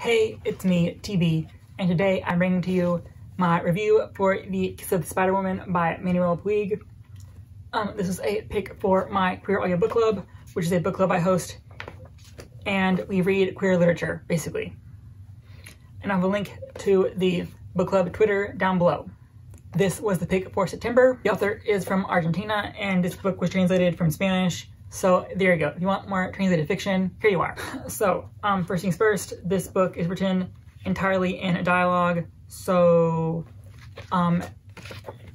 Hey, it's me, TB, and today I'm bringing to you my review for The Kiss of the Spiderwoman by Manuel Puig. This is a pick for my queer audio book club, which is a book club I host, and we read queer literature, basically. And I have a link to the book club Twitter down below. This was the pick for September. The author is from Argentina, and this book was translated from Spanish. So there you go. If you want more translated fiction, here you are. So first things first, this book is written entirely in dialogue. So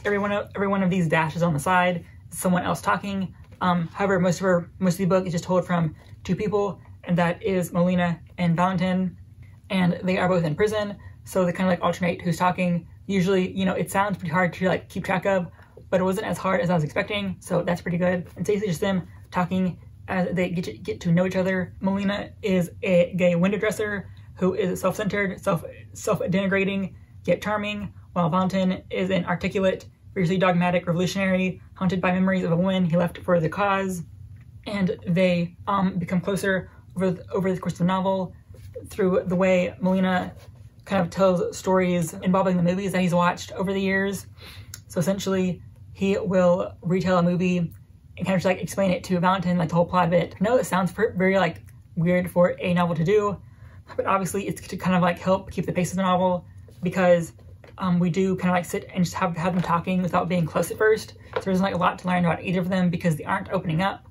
every one of these dashes on the side is someone else talking. However, most of the book is just told from two people, and that is Molina and Valentin, and they are both in prison. So they kind of like alternate who's talking. Usually, you know, it sounds pretty hard to like keep track of, but it wasn't as hard as I was expecting. So that's pretty good. It's basically just them talking as they get to know each other. Molina is a gay window dresser who is self-centered, self-denigrating, yet charming, while Valentin is an articulate, fiercely dogmatic revolutionary, haunted by memories of a woman he left for the cause. And they become closer over the course of the novel through the way Molina kind of tells stories involving the movies that he's watched over the years. So essentially, he will retell a movie and kind of just like explain it to Valentin, like the whole plot of it. I know it sounds very like weird for a novel to do, but obviously it's to kind of like help keep the pace of the novel, because we do kind of like sit and just have them talking without being close at first. So there's like a lot to learn about either of them because they aren't opening up.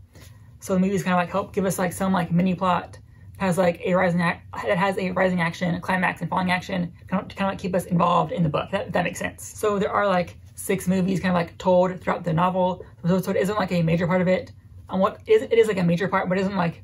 So the movies kind of like help give us like some like mini plot that has like a rising action, a climax, and falling action to kind of like keep us involved in the book. That makes sense. So there are like 6 movies kind of like told throughout the novel, so it isn't like a major part of it. It is like a major part, but it isn't like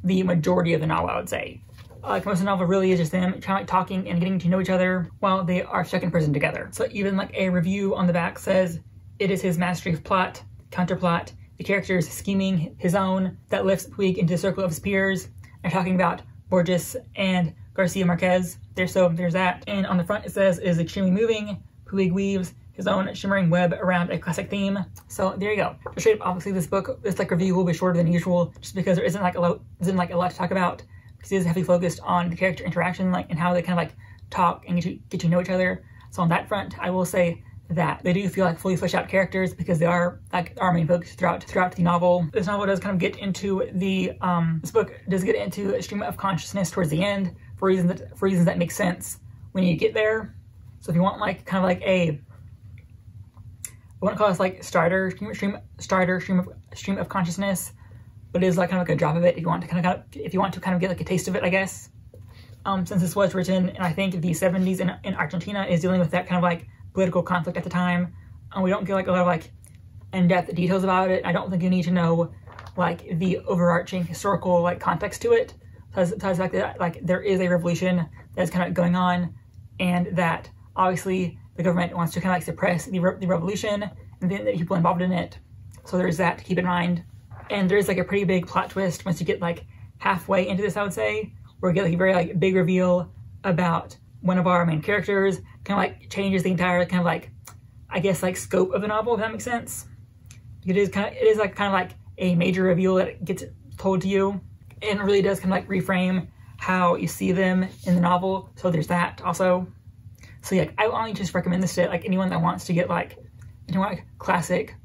the majority of the novel, I would say. Like most of the novel really is just them kind of like talking and getting to know each other while they are stuck in prison together. So even like a review on the back says, it is his mastery of plot, counterplot, the characters scheming his own that lifts Puig into the circle of his peers. They're talking about Borges and Garcia Marquez. There's that. And on the front it says, it is extremely moving. Puig weaves his own shimmering web around a classic theme. So there you go. So straight up, obviously this like review will be shorter than usual, just because there isn't like a lot to talk about, because it is heavily focused on the character interaction, like, and how they kind of like talk and get to know each other. So on that front, I will say that they do feel like fully fleshed out characters, because they are like our main focus throughout the novel. This novel does kind of get into this book does get into a stream of consciousness towards the end for reasons that make sense when you get there. So if you want like kind of like I wouldn't call this like starter stream of consciousness, but it is like kind of like a drop of it if you want to kind of get like a taste of it, I guess. Since this was written in I think the 70s in Argentina, is dealing with that kind of like political conflict at the time. We don't get like a lot of like in-depth details about it. I don't think you need to know like the overarching historical like context to it. So the fact that like there is a revolution that's kind of going on, and that obviously the government wants to kind of like suppress the revolution and the people involved in it. So there's that to keep in mind. And there's like a pretty big plot twist once you get like halfway into this, I would say, where we get like a very like big reveal about one of our main characters. Kind of like changes the entire kind of like, I guess, like scope of the novel, if that makes sense. It is kind of like a major reveal that gets told to you, and it really does kind of like reframe how you see them in the novel. So there's that also. So yeah, I only just recommend this to like anyone that wants to get like classic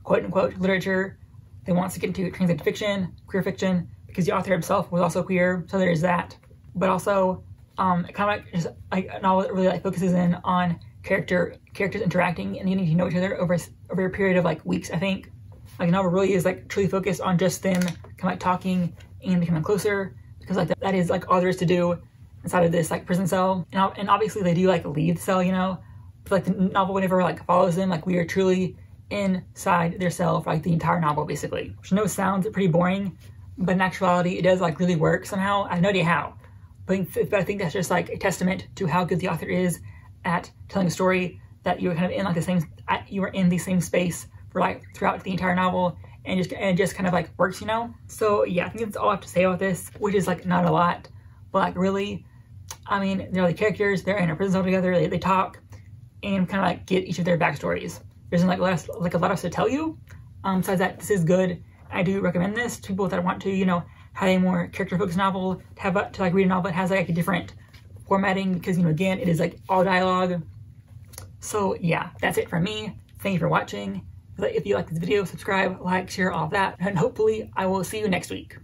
quote unquote literature, that wants to get into translated fiction, queer fiction, because the author himself was also queer. So there's that. But also kind of like just like a novel that really like focuses in on characters interacting and getting to know each other over a period of like weeks, I think. Like a novel really is like truly focused on just them kind of like talking and becoming closer, because like that is like all there is to do inside of this like prison cell. And obviously they do like leave the cell, you know, but like the novel never like follows them. Like we are truly inside their cell for like the entire novel, basically. Which I know sounds pretty boring, but in actuality it does like really work somehow. I have no idea how, but I think that's just like a testament to how good the author is at telling a story that you're kind of in like the same space for like throughout the entire novel, and it just kind of like works, you know. So yeah, I think that's all I have to say about this, which is like not a lot, but like really, I mean, they're the characters, they're in a prison cell together, they talk and kind of like get each of their backstories. There isn't like a lot else to tell you. Besides that, this is good. I do recommend this to people that want to, you know, have a more character-focused novel, to like read a novel that has like a different formatting because, you know, again, it is like all dialogue. So yeah, that's it from me. Thank you for watching. If you like this video, subscribe, like, share, all of that, and hopefully I will see you next week.